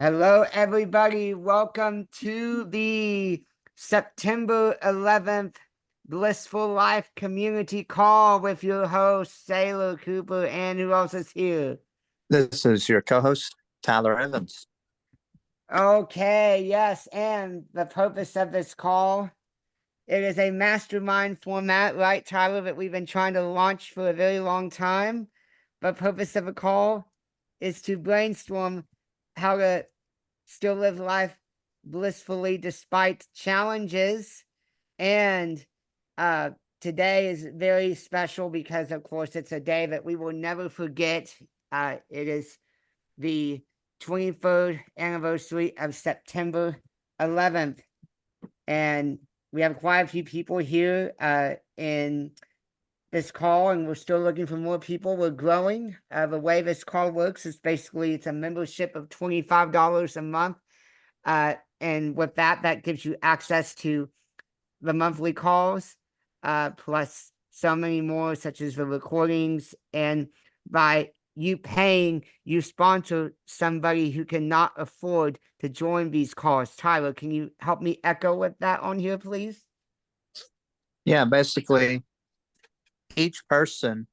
Hello, everybody. Welcome to the September 11th Blissful Life Community Call with your host, Sailor Cooper, and who else is here? This is your co-host, Tyler Evans. Okay, yes, and the purpose of this call, it is a mastermind format, right, Tyler, that we've been trying to launch for a very long time. The purpose of a call is to brainstorm how to still live life blissfully despite challenges. And today is very special because, of course, it's a day that we will never forget. It is the 23rd anniversary of September 11th. And we have quite a few people here in this call, and we're still looking for more people. We're growing. The way this call works is basically it's a membership of $25 a month. And with that gives you access to the monthly calls, plus so many more, such as the recordings. And by you paying, you sponsor somebody who cannot afford to join these calls. Tyler, can you help me echo with that on here, please? Yeah, basically, each person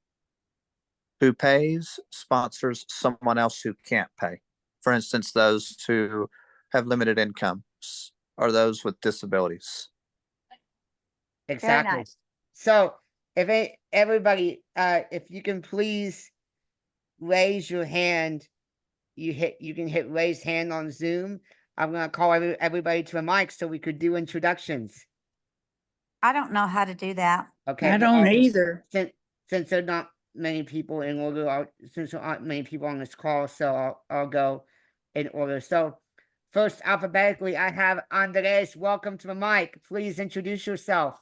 who pays sponsors someone else who can't pay. For instance, those who have limited incomes or those with disabilities. Exactly. Very nice. So if everybody, if you can please raise your hand, you can hit raise hand on Zoom. I'm gonna call everybody to a mic so we could do introductions. I don't know how to do that. Okay. I don't either. Since there are not many people in order, since there aren't many people on this call, so I'll go in order. So first, alphabetically, I have Andres. Welcome to the mic. Please introduce yourself.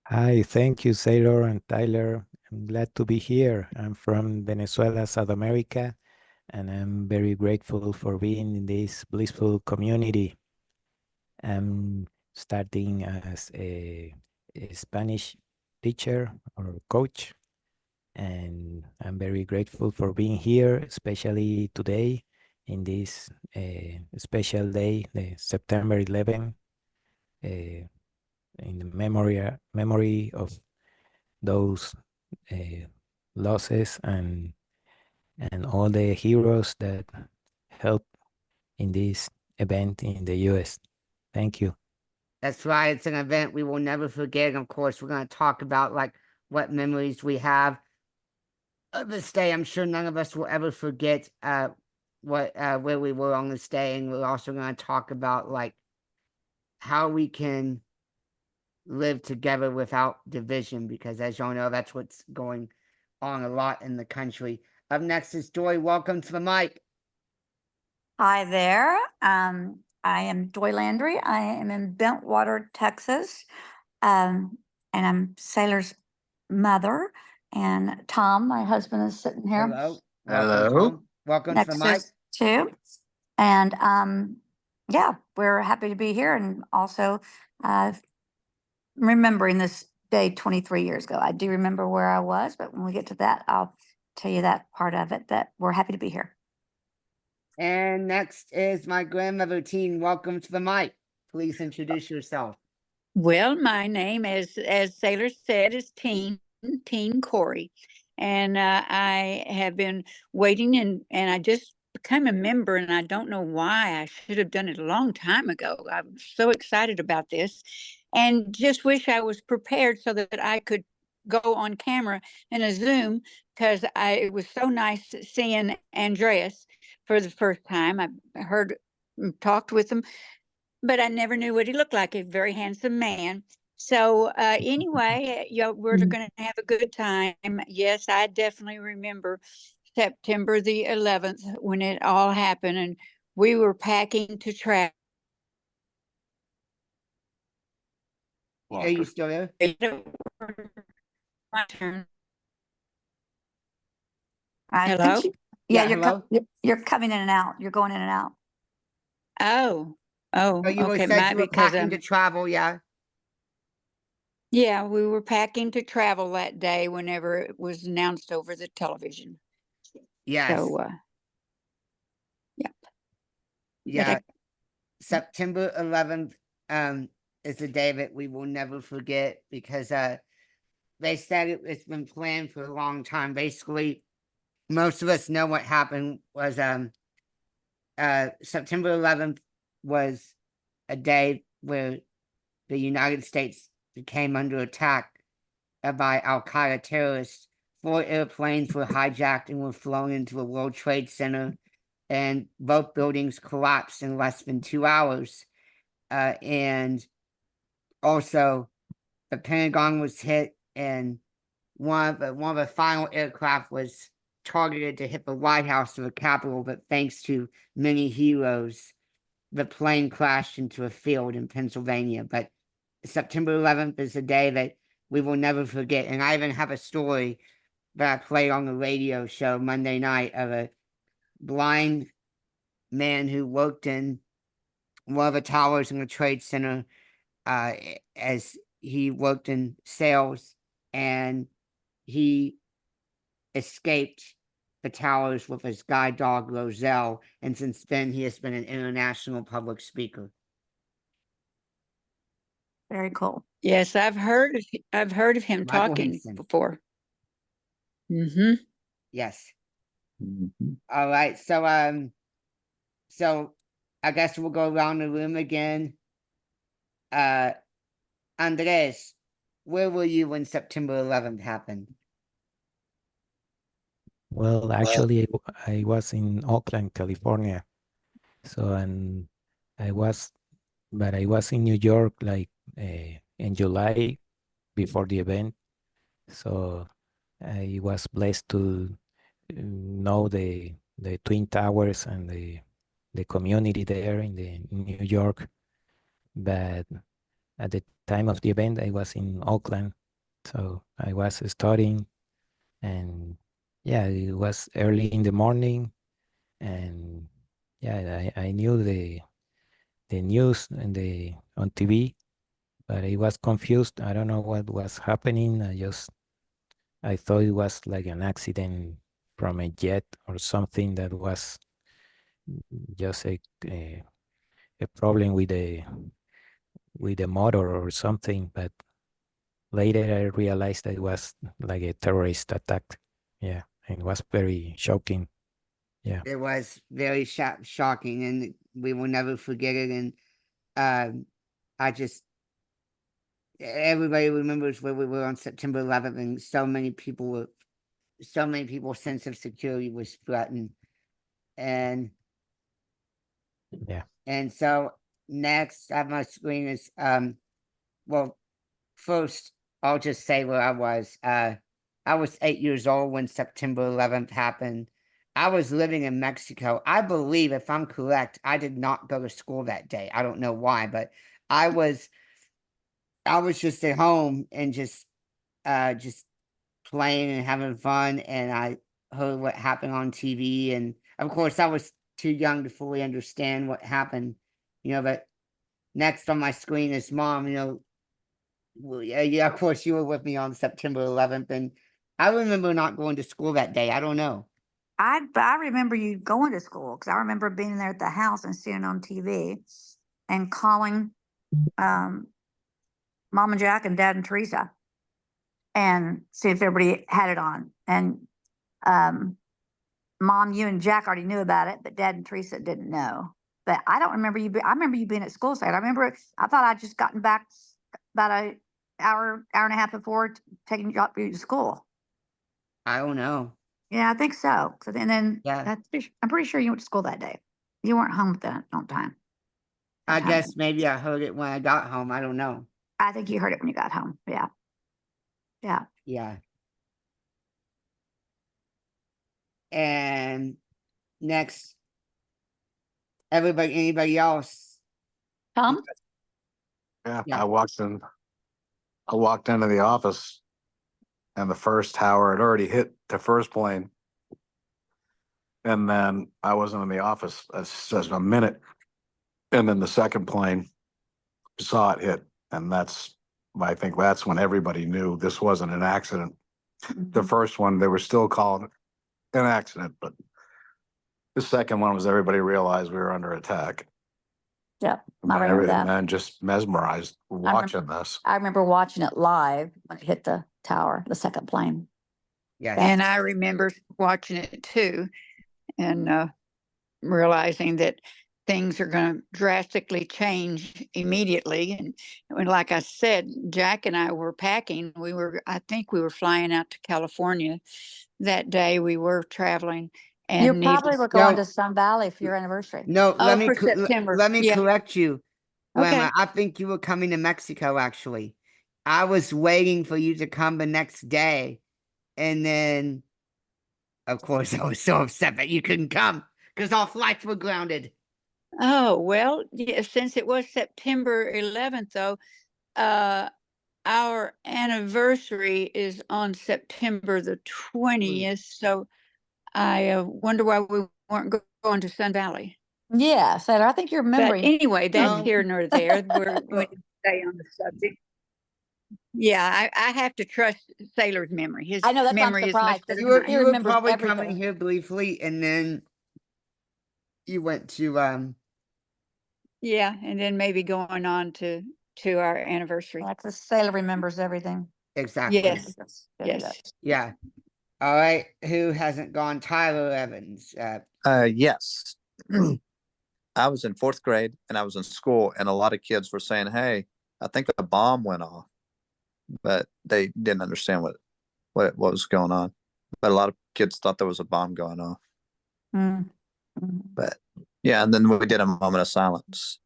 Hi, thank you, Sailor and Tyler. I'm glad to be here. I'm from Venezuela, South America, and I'm very grateful for being in this blissful community. I'm starting as a Spanish teacher or coach, and I'm very grateful for being here, especially today in this special day, the September 11th, in the memory of those losses and all the heroes that helped in this event in the US. Thank you. That's right. It's an event we will never forget. And of course, we're going to talk about like what memories we have of this day. I'm sure none of us will ever forget where we were on this day. And we're also going to talk about like how we can live together without division, because as y'all know, that's what's going on a lot in the country. Up next is Joy. Welcome to the mic. Hi there. I am Joy Landry. I am in Bentwater, Texas. And I'm Sailor's mother. And Tom, my husband, is sitting here. Hello. Hello. Welcome to the mic. Too. And yeah, we're happy to be here, and also remembering this day 23 years ago. I do remember where I was, but when we get to that, I'll tell you that part of it, that we're happy to be here. And next is my grandmother, Teen. Welcome to the mic. Please introduce yourself. Well, my name, as Sailor said, is Teen Corey. And I have been waiting, and I just became a member, and I don't know why. I should have done it a long time ago. I'm so excited about this, and just wish I was prepared so that I could go on camera in a Zoom, because it was so nice seeing Andreas for the first time. I heard and talked with him, but I never knew what he looked like. A very handsome man. So anyway, we're going to have a good time. Yes, I definitely remember September the 11th when it all happened, and we were packing to travel. Are you still there? My turn. Hello? Yeah, you're coming in and out. You're going in and out. Oh, you okay. said you were packing to travel, yeah? Yeah, we were packing to travel that day whenever it was announced over the television. Yes. So, yeah. Yeah, September 11th is a day that we will never forget because they said it's been planned for a long time. Basically, most of us know what happened was September 11th was a day where the United States came under attack by Al-Qaeda terrorists. 4 airplanes were hijacked and were flown into the World Trade Center, and both buildings collapsed in less than 2 hours. And also, the Pentagon was hit, and one of the final aircraft was targeted to hit the White House or the Capitol, but thanks to many heroes, the plane crashed into a field in Pennsylvania. But September 11th is a day that we will never forget. And I even have a story that I played on the radio show Monday night of a blind man who worked in one of the towers in the Trade Center as he worked in sales, and he escaped the towers with his guide dog Roselle, and since then he has been an international public speaker. Very cool. Yes, I've heard of him Michael talking Hinson. before. Mm-hmm. Yes. Mhm. All right. So I guess we'll go around the room again. Andres, where were you when September 11th happened? Well, actually, I was in Oakland, California. So, and I was, but I was in New York like in July before the event. So I was blessed to know the Twin Towers and the community there in New York. But at the time of the event, I was in Oakland, so I was studying, and yeah, it was early in the morning, and yeah, I knew the news and the on TV, but I was confused. I don't know what was happening. I thought it was like an accident from a jet or something that was just a problem with the motor or something. But later I realized that it was like a terrorist attack. Yeah, and it was very shocking. Yeah. It was very shocking, and we will never forget it. And everybody remembers where we were on September 11th, and so many people's sense of security was threatened. And Yeah. And so next on my screen is well, first I'll just say where I was. I was 8 years old when September 11th happened. I was living in Mexico. I believe, if I'm correct, I did not go to school that day. I don't know why, but I was just at home and just playing and having fun, and I heard what happened on TV, and of course I was too young to fully understand what happened, but next on my screen is Mom. Well, yeah, of course you were with me on September 11th, and I remember not going to school that day. I don't know. I remember you going to school because I remember being there at the house and seeing it on TV and calling Mom and Jack and Dad and Teresa and see if everybody had it on. And Mom, you and Jack already knew about it, but Dad and Teresa didn't know. But I don't remember you. I remember you being at school. So I remember. I thought I'd just gotten back about an hour and a half before taking you to school. I don't know. Yeah, I think so. And then Yeah. I'm pretty sure you went to school that day. You weren't home at that on time. I guess maybe I heard it when I got home. I don't know. I think you heard it when you got home. Yeah. Yeah. Yeah. And next, anybody else? Tom? Yeah, Yeah. I walked into the office and the first tower had already hit the first plane. And then I wasn't in the office as a minute. And then the second plane saw it hit. And I think that's when everybody knew this wasn't an accident. The first one, they were still calling it an accident, but The second one was everybody realized we were under attack. Yep, I And remember everything, that. man, just mesmerized watching this. I remember watching it live when it hit the tower, the second plane. Yes. And I remember watching it too, and realizing that things are going to drastically change immediately. And like I said, Jack and I were packing. I think we were flying out to California that day. We were traveling. And You probably were going No. to Sun Valley for your anniversary. No, Oh, for September. let me Yeah. correct you, Grandma. Okay. I think you were coming to Mexico, actually. I was waiting for you to come the next day. And then, of course, I was so upset that you couldn't come because all flights were grounded. Oh, well, yeah, since it was September 11th, though, our anniversary is on September the 20th. So I wonder why we weren't going to Sun Valley. Yeah, Sailor, I think you're But remembering. anyway, that's No. here nor there. We're going to stay on the subject. Yeah, I have to trust Sailor's memory. His I know, that's why I'm memory is much surprised, 'cause better You than were mine. He you were remembers probably coming everything. here briefly, and then you went to Yeah, and then maybe going on to our anniversary. Like the Sailor remembers everything. exactly. Yes, There you go. yes. Yeah. All right. Who hasn't gone? Tyler Evans. Yes. I was in 4th grade and I was in school, and a lot of kids were saying, "Hey, I think a bomb went off," but they didn't understand what was going on. But a lot of kids thought there was a bomb going off. Mm. Mm. But yeah, and then we did a moment of silence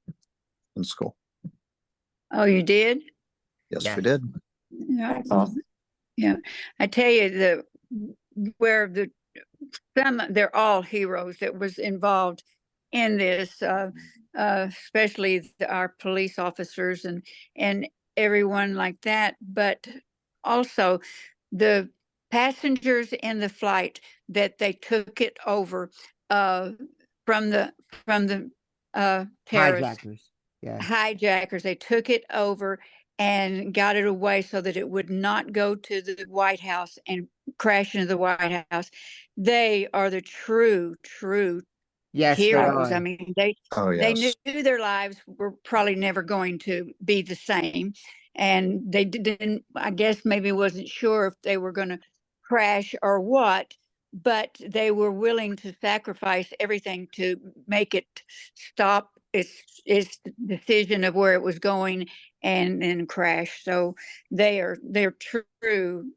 in school. Oh, you did? Yes, Yes. we did. Yeah. Cool. Yeah. I tell you, they're all heroes that was involved in this, especially our police officers and everyone like that. But also the passengers in the flight that they took it over from the terrorists. Hijackers. Yeah. Hijackers. They took it over and got it away so that it would not go to the White House and crash into the White House. They are the true Yes, they heroes. are. I mean, they yes. knew their lives were probably never going to be the same, and they didn't. I guess maybe wasn't sure if they were going to crash or what, but they were willing to sacrifice everything to make it stop its decision of where it was going and crash. So they're true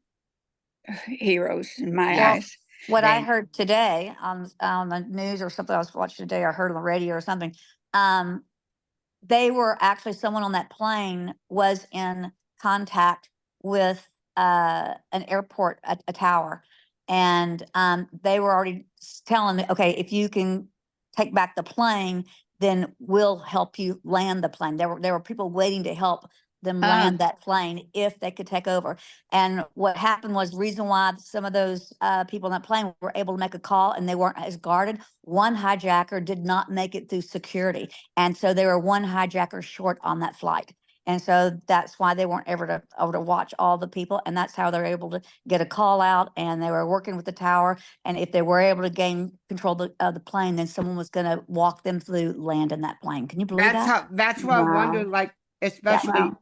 heroes in my Yes. eyes. What I They- heard today on the news or something I was watching today, or heard on the radio or something, they were actually, someone on that plane was in contact with an airport, a tower, and they were already telling me, okay, if you can take back the plane, then we'll help you land the plane. There were people waiting to help them land that plane if they could take over. And what happened was, reason why some of those people on that plane were able to make a call and they weren't as guarded, one hijacker did not make it through security. And so they were one hijacker short on that flight. And so that's why they weren't able to watch all the people. And that's how they're able to get a call out, and they were working with the tower. And if they were able to gain control of the plane, then someone was going to walk them through land in that plane. Can you believe that? That's what I wonder, like, especially Wow.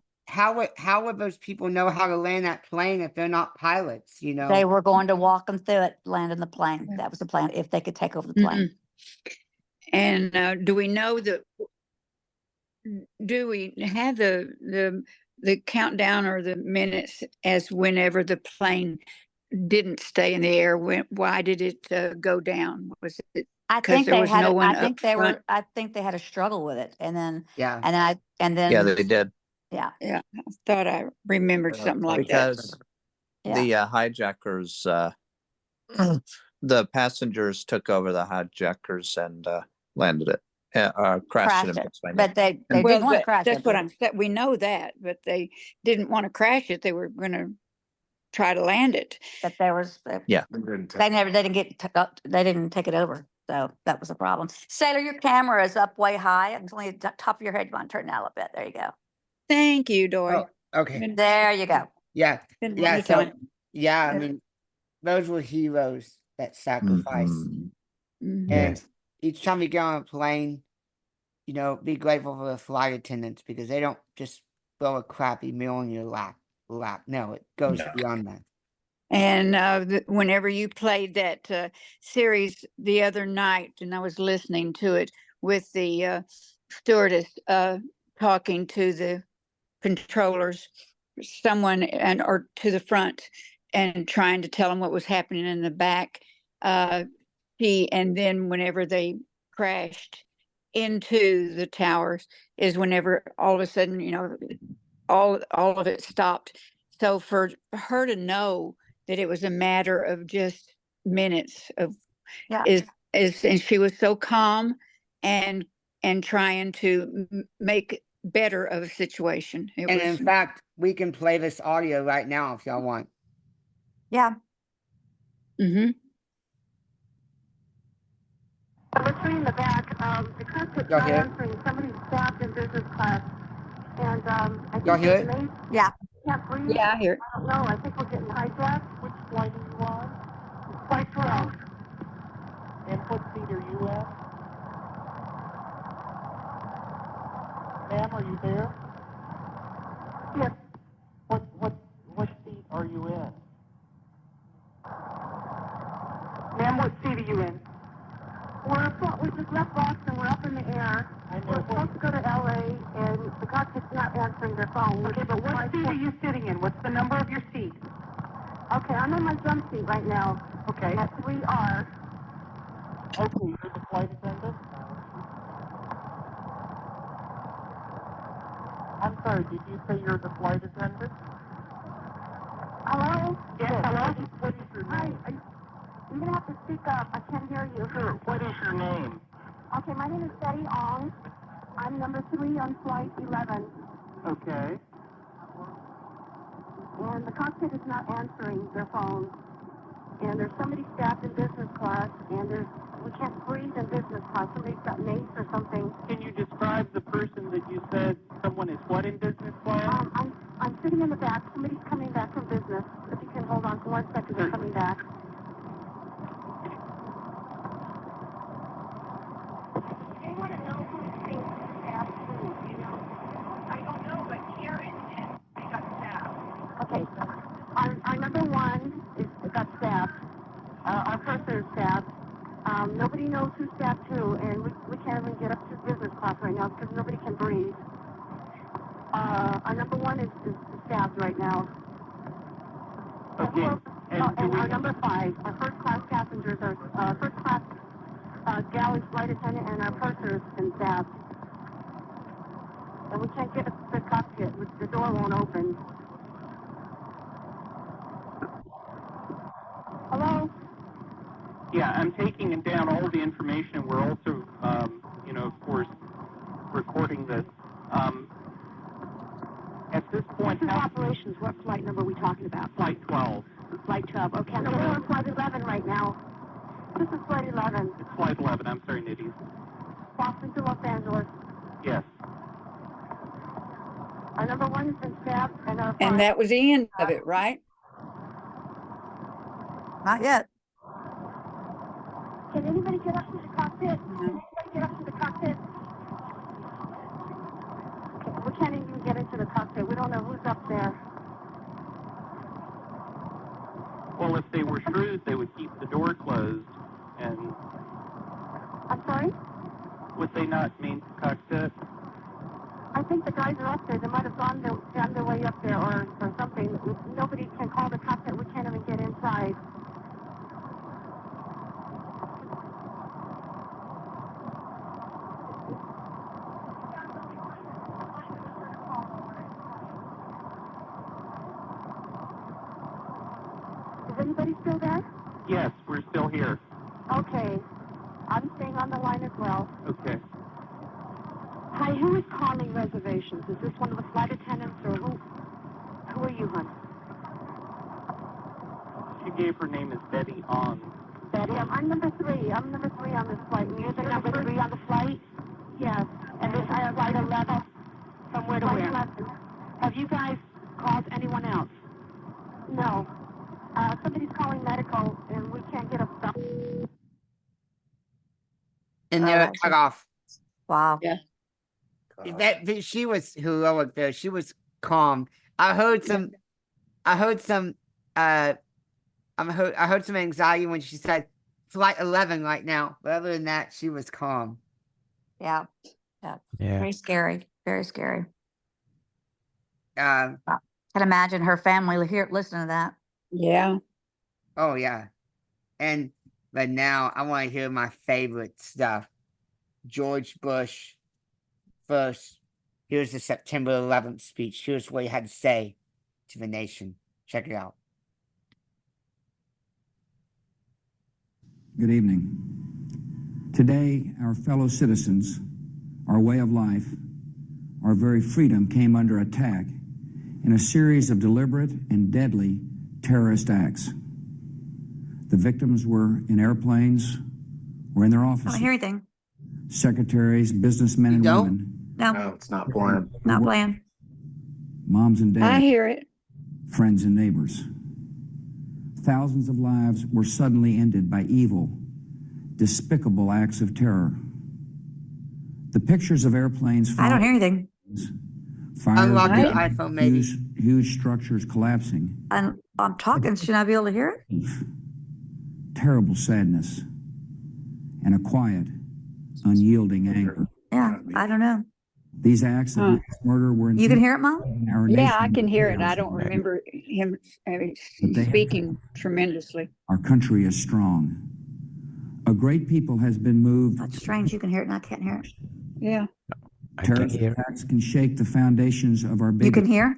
how would those people know how to land that plane if they're not pilots, you know? They were going to walk them through it, land in the plane. Yeah. That was the plan, if they could take over the plane. And do we know do we have the countdown or the minutes as whenever the plane didn't stay in the air? Why did it go down? Was it I 'cause think there they was had, no one I think up they front? were, I think they had a struggle with it. And then, Yeah. and then, Yeah, they did. yeah, Yeah, I thought I remembered something like that. Because Yeah. the hijackers, the passengers took over the hijackers and landed it, crashed it in crashed it. Pennsylvania. But they Well, didn't want to crash that's it. what but- I'm saying. We know that, but they didn't want to crash it. They were going to try to land it. But there was, Yeah. they didn't they didn't take it over. So that was a problem. Sailor, your camera is up way high. It's only at the top of your head. You want to turn it down a little bit. There you go. Thank you, Dory. Oh, okay. There you go. Yeah. Been Yeah. wanting to So, tell yeah, I Yeah. mean, those were heroes that sacrificed. Mhm. Mhm. And Yes. each time you get on a plane, you know, be grateful for the flight attendants because they don't just throw a crappy meal in your lap. No, it goes No. beyond that. And whenever you played that series the other night, and I was listening to it with the stewardess talking to the controllers, someone or to the front, and trying to tell them what was happening in the back. And then whenever they crashed into the towers, is whenever all of a sudden, you know, all of it stopped. So for her to know that it was a matter of just minutes of Yeah. is and she was so calm and trying to make better of a situation. It And was in fact, we can play this audio right now if y'all want. Yeah. mhm. We're in the back. The cockpit's Y'all not hear it? answering. Somebody's staffed in business class. And I Y'all think hear the it? maid Yeah. can't breathe. Yeah, I hear it. I don't know. I think we're getting hijacked. Which flight are you on? Flight 12. And what seat are you at? Ma'am, are you there? Yes. What seat are you in? Ma'am, what seat are you in? We just left Boston. We're up in the air. We're supposed to go to LA, and the cockpit's not answering their phone. Okay, but what seat are you sitting in? What's the number of your seat? Okay, I'm in my jump seat right now. Okay. At 3R. Okay, you're the flight attendant? I'm sorry, did you say you're the flight attendant? Hello? Yes, hello? What is your name? Hi, you're going to have to speak up. I can't hear you. Sure. What is your name? Okay, my name is Betty Ong. I'm number 3 on flight 11. Okay. And the cockpit is not answering their phone. And there's somebody staffed in business class, and we can't breathe in business class. Somebody's got mace or something. Can you describe the person that you said someone is what in business class? I'm sitting in the back. Somebody's coming back from business. If you can hold on for 1 second, they're coming back. They want to know who's being staffed food, you know? I don't know, but Karen said they got staffed. Okay. Our number 1 got staffed. Our purser is staffed. Nobody knows who's staffed who, and we can't even get up to business class right now because nobody can breathe. Our number 1 is staffed right now. Okay. And our number 5, our first class passengers are first class galley flight attendant, and our purser has been staffed. And we can't get up to the cockpit. The door won't open. Hello? Yeah, I'm taking down all the information. We're also, of course, recording this. At this point, this is operations. What flight number are we talking about? Flight 12. Flight 12. Okay, so we're on flight 11 right now. This is flight 11. It's flight 11. I'm sorry, Nidhi. Boston to Los Angeles. Yes. Our number 1 has been staffed, and our And that was the end of it, right? Not yet. Can anybody get up to the cockpit? No. Can anybody get up to the cockpit? We can't even get into the cockpit. We don't know who's up there. Well, if they were shrewd, they would keep the door closed and... I'm sorry? Would they not mean cockpit? I think the guys are up there. They might have gone their way up there or something. Nobody can call the cockpit. We can't even get inside. Is anybody still there? Yes, we're still here. Okay. I'm staying on the line as well. Okay. Hi, who is calling reservations? Is this one of the flight attendants or who? Who are you, hon? She gave her name as Betty On. Betty, I'm number 3. I'm number 3 on this flight. You're the number 3 on the flight? Yes. And this is flight 11? From where to where? 11. Have you guys called anyone else? No. Somebody's calling medical, and we can't get a stop. and Oh, they were that's cut just- off. Wow. Yeah. She was heroic there. She was calm. I heard some I heard some anxiety when she said flight 11 right now. But other than that, she was calm. Yeah. Yeah. Yeah. Very scary. Very scary. Um, Can imagine her family here listening to that. Yeah. oh yeah. But now I want to hear my favorite stuff. George Bush first. Here's the September 11th speech. Here's what he had to say to the nation. Check it out. Good evening. Today, our fellow citizens, our way of life, our very freedom came under attack in a series of deliberate and deadly terrorist acts. The victims were in airplanes or in their I offices. don't hear anything. Secretaries, businessmen You and don't? women, No, No, it's not playing. not playing. moms and I dads, hear it. friends and neighbors. Thousands of lives were suddenly ended by evil, despicable acts of terror. The pictures of airplanes I don't hear anything. fires, Unlock your Right. iPhone, maybe. huge structures collapsing. I'm talking. Should I be able to hear it? Terrible sadness, and a quiet, unyielding anger. Yeah. I don't know. These acts of Huh. mass murder were You can hear it, Mom? in our Yeah, I nation, can hear it. I don't remember him speaking tremendously. Our country is strong. A great people has been moved. That's strange. You can hear it and I can't hear it. Yeah. I can Terrorist hear. attacks can shake the foundations of our You big, can hear?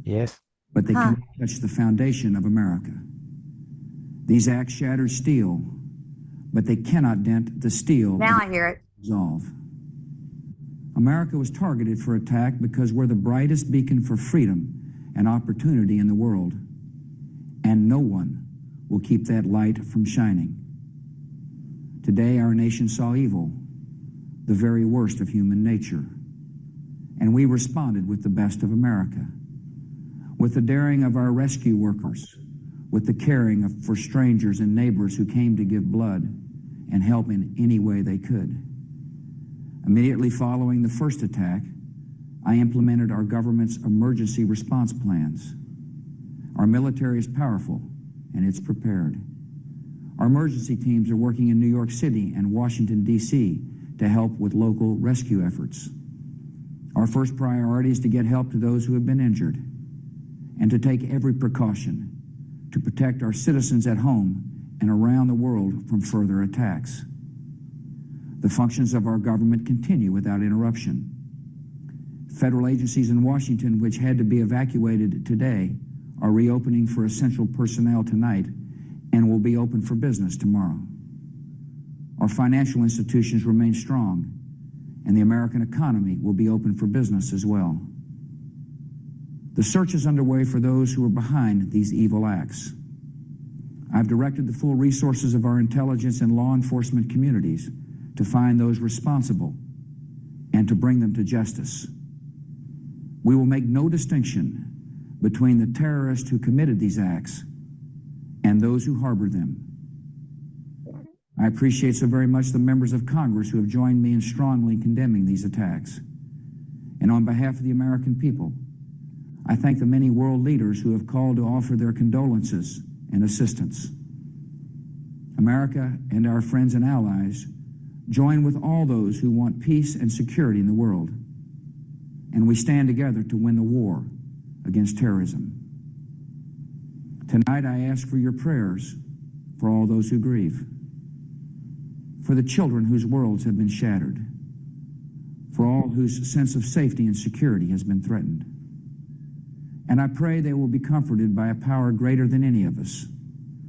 Yes. but they Huh. cannot touch the foundation of America. These acts shatter steel, but they cannot dent the steel Now of I hear it. resolve. America was targeted for attack because we're the brightest beacon for freedom and opportunity in the world, and no one will keep that light from shining. Today, our nation saw evil, the very worst of human nature, and we responded with the best of America, with the daring of our rescue workers, with the caring for strangers and neighbors who came to give blood and help in any way they could. Immediately following the first attack, I implemented our government's emergency response plans. Our military is powerful, and it's prepared. Our emergency teams are working in New York City and Washington, D.C. to help with local rescue efforts. Our first priority is to get help to those who have been injured and to take every precaution to protect our citizens at home and around the world from further attacks. The functions of our government continue without interruption. Federal agencies in Washington, which had to be evacuated today, are reopening for essential personnel tonight and will be open for business tomorrow. Our financial institutions remain strong, and the American economy will be open for business as well. The search is underway for those who are behind these evil acts. I've directed the full resources of our intelligence and law enforcement communities to find those responsible and to bring them to justice. We will make no distinction between the terrorists who committed these acts and those who harbored them. I appreciate so very much the members of Congress who have joined me in strongly condemning these attacks. And on behalf of the American people, I thank the many world leaders who have called to offer their condolences and assistance. America and our friends and allies join with all those who want peace and security in the world, and we stand together to win the war against terrorism. Tonight, I ask for your prayers for all those who grieve, for the children whose worlds have been shattered, for all whose sense of safety and security has been threatened. And I pray they will be comforted by a power greater than any of us,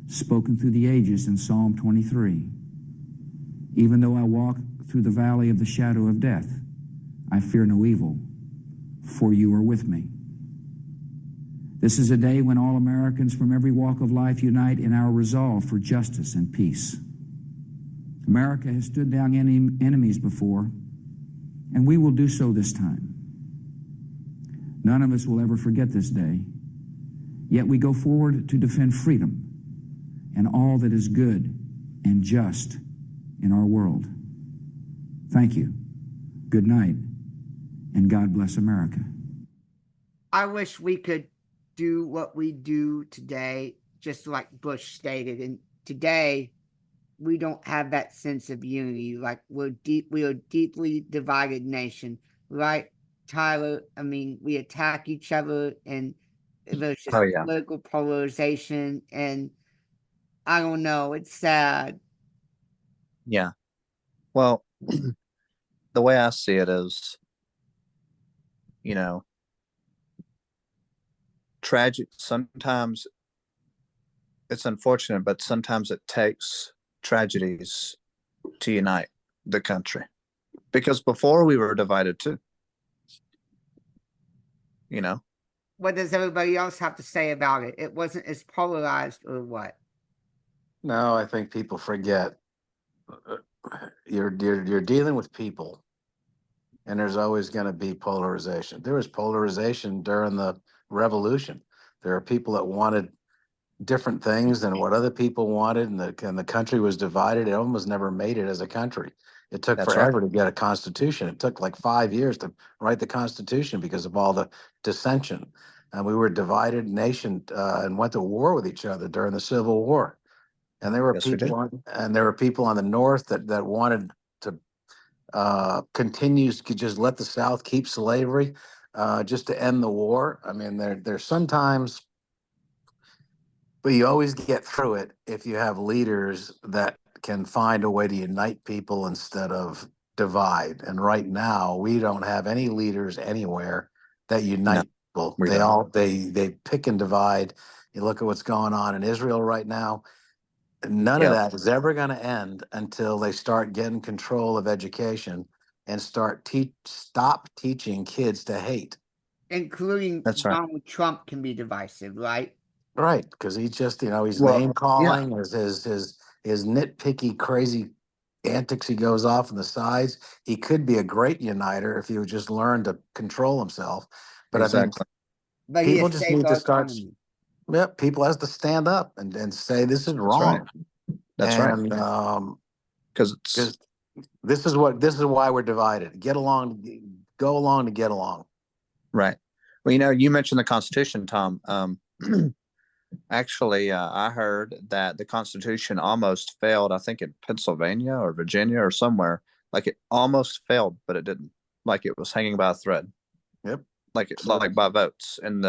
spoken through the ages in Psalm 23. Even though I walk through the valley of the shadow of death, I fear no evil, for you are with me. This is a day when all Americans from every walk of life unite in our resolve for justice and peace. America has stood down enemies before, and we will do so this time. None of us will ever forget this day, yet we go forward to defend freedom and all that is good and just in our world. Thank you. Good night, and God bless America. I wish we could do what we do today, just like Bush stated. And today, we don't have that sense of unity. Like we are a deeply divided nation, right, Tyler? I mean, we attack each other, and there's just Oh, yeah. political polarization, and I don't know. It's sad. Yeah. Well, the way I see it is, you know, tragic. Sometimes it's unfortunate, but sometimes it takes tragedies to unite the country. Because before we were divided too. You know? What does everybody else have to say about it? It wasn't as polarized, or what? No, I think people forget. You're dealing with people, and there's always going to be polarization. There was polarization during the revolution. There are people that wanted different things than what other people wanted, and the country was divided. It almost never made it as a country. It took That's forever right. to get a constitution. It took like 5 years to write the constitution because of all the dissension. And we were a divided nation and went to war with each other during the Civil War. And there were Yes, we did. people on the North that wanted to continue to just let the South keep slavery, just to end the war. I mean, there's sometimes, but you always get through it if you have leaders that can find a way to unite people instead of divide. And right now, we don't have any leaders anywhere that unite people. we They don't. all they pick and divide. You look at what's going on in Israel right now. None of Yep. that is ever going to end until they start getting control of education and stop teaching kids to hate. Including That's right. Donald Trump can be divisive, right? Right, because he's just, he's Well, name calling, his nitpicky, crazy antics he goes off on the sides. He could be a great uniter if he would just learn to control himself. But Exactly. But People he just saved need our to start. economy. People has to stand up and say this is That's wrong. right. That's right. And Because it's this is why we're divided. Get along, go along to get along. right. Well, you mentioned the Constitution, Tom. Actually, I heard that the Constitution almost failed. I think in Pennsylvania or Virginia or somewhere. Like it almost failed, but it didn't. Like it was hanging by a thread. Yep. Like by votes in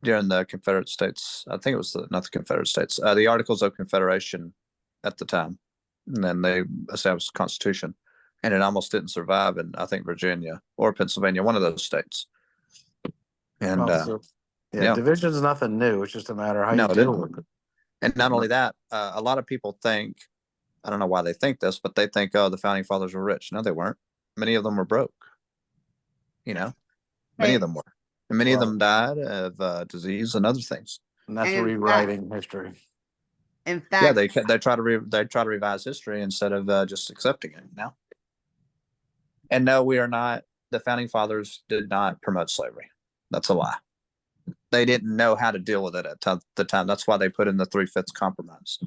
during the Confederate States. I think it was not the Confederate States. The Articles of Confederation at the time, and then they established the Constitution, and it almost didn't survive in, I think, Virginia or Pennsylvania, one of those states. And yeah. Division is nothing new. It's just a matter of how No, you it deal didn't. with it. And not only that, a lot of people think, I don't know why they think this, but they think, oh, the founding fathers were rich. No, they weren't. Many of them were broke. Many of them were. And many of them died of disease and other things. And that's And in rewriting history. In fact, Yeah, they try to revise history instead of just accepting it now. And no, we are not. The founding fathers did not promote slavery. That's a lie. They didn't know how to deal with it at the time. That's why they put in the 3/5 compromise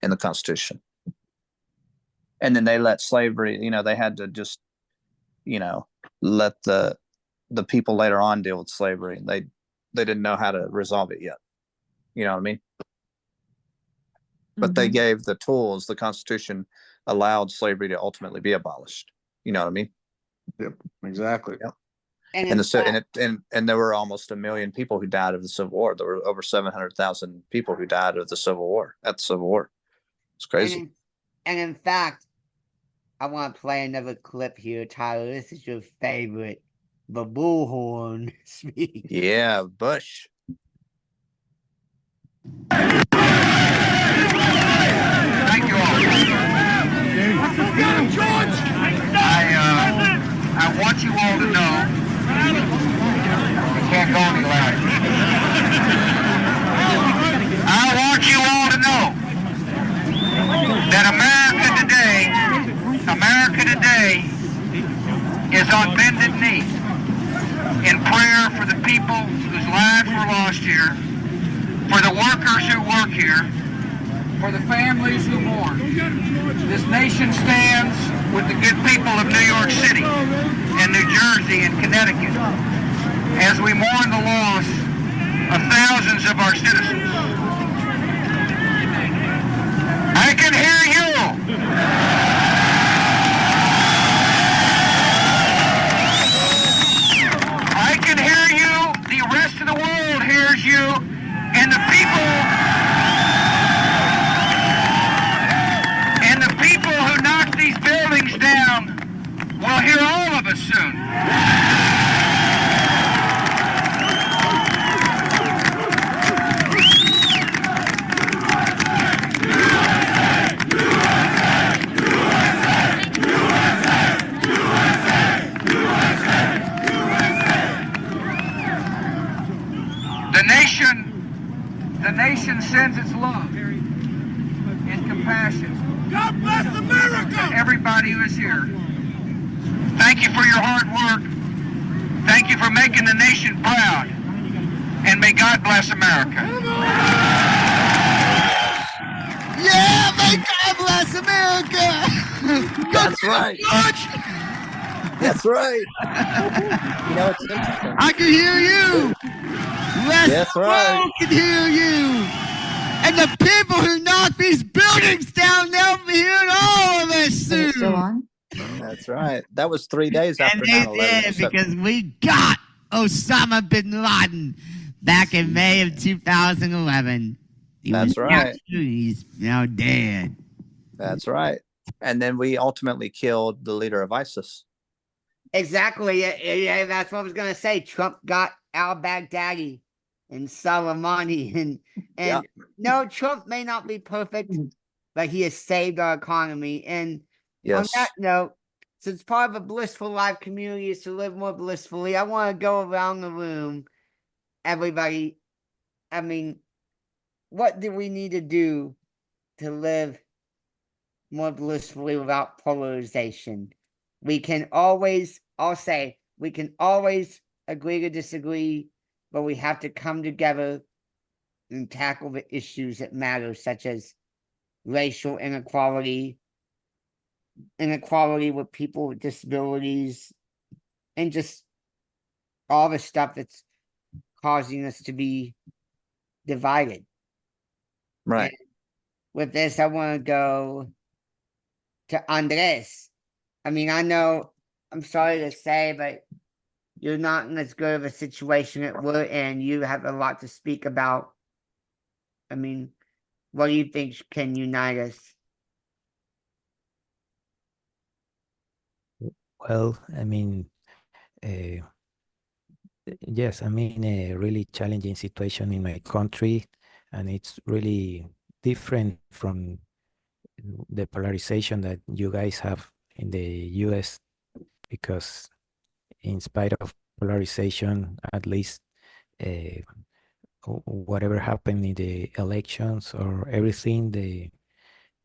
in the Constitution. And then they let slavery. They had to just, let the people later on deal with slavery. They didn't know how to resolve it yet. You know what I mean? But they gave the tools. The Constitution allowed slavery to ultimately be abolished. You know what I mean? Yep, exactly. Yep. and there were almost 1 million people who died of the Civil War. There were over 700,000 people who died of the Civil War at the Civil War. It's crazy. And in fact, I want to play another clip here, Tyler. This is your favorite, the bullhorn speech. Yeah, Bush. Thank you all. George! I want you all to know, you can't go any louder. I want you all to know that America today is on bended knee in prayer for the people whose lives were lost here, for the workers who work here, for the families who mourn. This nation stands with the good people of New York City and New Jersey and Connecticut as we mourn the loss of thousands of our citizens. I can hear you. I can hear you. The rest of the world hears you. And the people who knocked these buildings down will hear all of us soon. The nation sends its love and compassion. God bless America! To everybody who is here. Thank you for your hard work. Thank you for making the nation proud. And may God bless America. Yeah, may God bless America. That's right. That's right. You know, it's interesting. I can hear you. That's right. Can hear you. And the people who knock these buildings down, they'll be hearing all of us Is soon. it still on? That's right. That was 3 days And after they 9/11. did, because we got Osama bin Laden back in May of 2011. That's right. He's now dead. That's right. And then we ultimately killed the leader of ISIS. Exactly. Yeah, that's what I was gonna say. Trump got al-Baghdadi and Soleimani, and Yeah. no, Trump may not be perfect, but he has saved our economy. And on Yes. that note, since part of a blissful life community is to live more blissfully, I want to go around the room. Everybody, I mean, what do we need to do to live more blissfully without polarization? We can always, I'll say, we can always agree to disagree, but we have to come together and tackle the issues that matter, such as racial inequality, inequality with people with disabilities, and just all the stuff that's causing us to be divided. Right. And with this, I want to go to Andres. I mean, I know, I'm sorry to say, but you're not in as good of a situation that we're in. You have a lot to speak about. I mean, what do you think can unite us? Well, I mean, yes, I'm in a really challenging situation in my country, and it's really different from the polarization that you guys have in the US, because in spite of polarization, at least whatever happened in the elections or everything,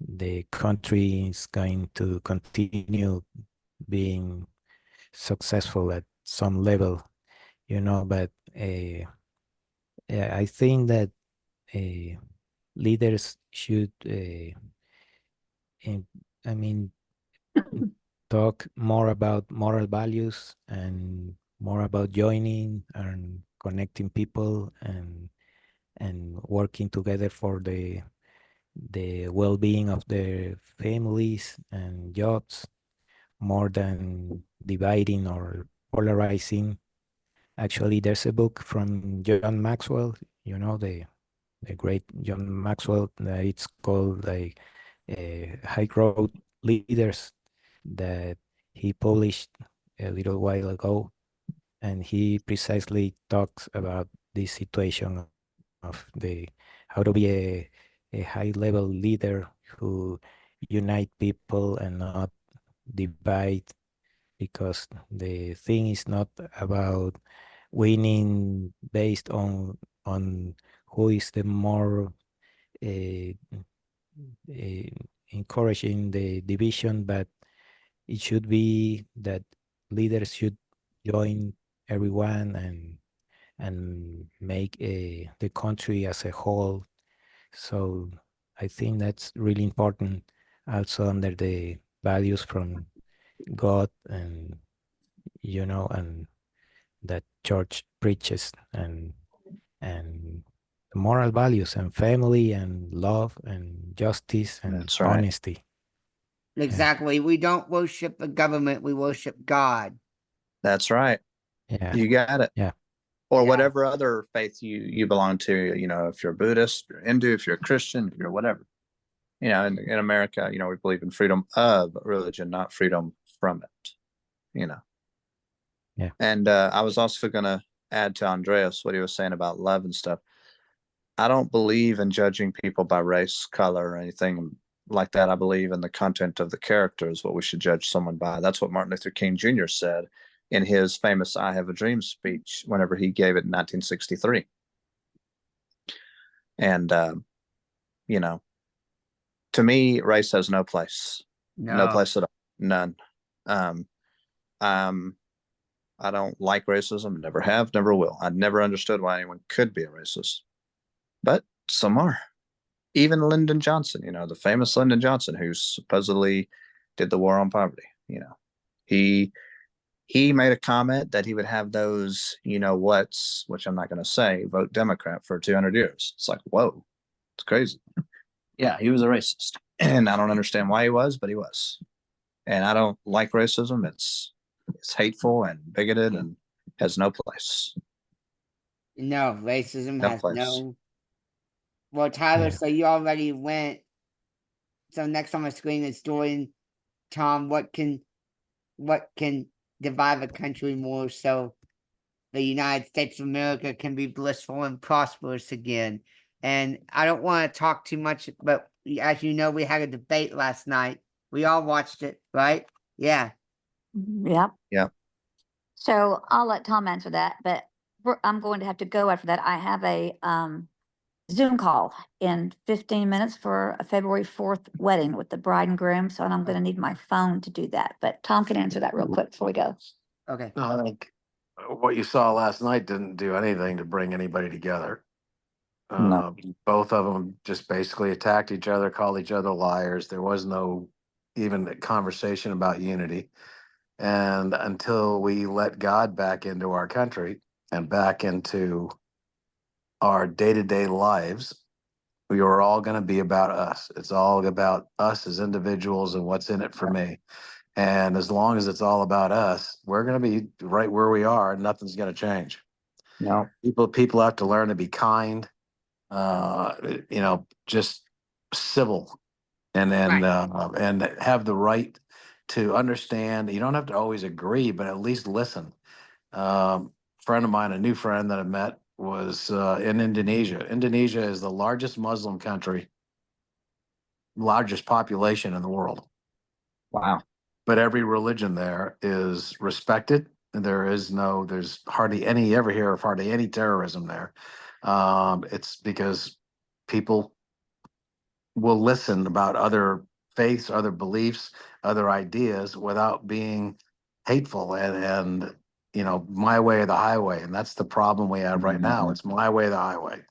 the country is going to continue being successful at some level, but I think that leaders should, I mean, talk more about moral values and more about joining and connecting people and working together for the well-being of their families and jobs, more than dividing or polarizing. Actually, there's a book from John Maxwell, the great John Maxwell, that it's called like High Road Leaders, that he published a little while ago, and he precisely talks about this situation of the how to be a high level leader who unite people and not divide, because the thing is not about winning based on who is the more uh, encouraging the division, but it should be that leaders should join everyone and make the country as a whole. So I think that's really important, also under the values from God and and that church preaches and moral values and family and love and justice and That's right. honesty. Exactly. We don't worship the government, we worship God. That's right. Yeah. You got it. Yeah. Or Yeah. whatever other faith you belong to, if you're Buddhist, you're Hindu, if you're a Christian, if you're whatever. In America, we believe in freedom of religion, not freedom from it. Yeah. And I was also going to add to Andreas what he was saying about love and stuff. I don't believe in judging people by race, color, or anything like that. I believe in the content of the character is what we should judge someone by. That's what Martin Luther King Jr. said in his famous I Have a Dream speech whenever he gave it in 1963. And, to me, race has no place. No place at all. None. I don't like racism, never have, never will. I never understood why anyone could be a racist. But some are. Even Lyndon Johnson, the famous Lyndon Johnson, who supposedly did the war on poverty, he made a comment that he would have those, what's, which I'm not going to say, vote Democrat for 200 years. It's like, whoa, it's crazy. Yeah, he was a racist. And I don't understand why he was, but he was. And I don't like racism. It's hateful and bigoted and has no place. No, racism No has place. no. Well, Tyler, Yeah. so you already went. So next on my screen is Dorian. Tom, what can divide a country more so the United States of America can be blissful and prosperous again? And I don't want to talk too much, but as you know, we had a debate last night. We all watched it, right? Yeah. Yep. Yeah. So I'll let Tom answer that, but I'm going to have to go after that. I have a Zoom call in 15 minutes for a February 4th wedding with the bride and groom. So I'm going to need my phone to do that. But Tom can answer that real quick before we go. Okay. No, I think what you saw last night didn't do anything to bring anybody together. No. Both of them just basically attacked each other, called each other liars. There was no even conversation about unity. And until we let God back into our country and back into our day-to-day lives, we are all going to be about us. It's all about us as individuals and what's in it for me. And as long as it's all about us, we're going to be right where we are. And nothing's going to change. No. People have to learn to be kind, just civil, and have the right to understand. You don't have to always agree, but at least listen. Friend of mine, a new friend that I met, was in Indonesia. Indonesia is the largest Muslim country, largest population in the world. Wow. But every religion there is respected. And there's hardly any, ever hear of hardly any terrorism there. It's because people will listen about other faiths, other beliefs, other ideas without being hateful and my way or the highway. And that's the problem we have right now. It's my way or the highway.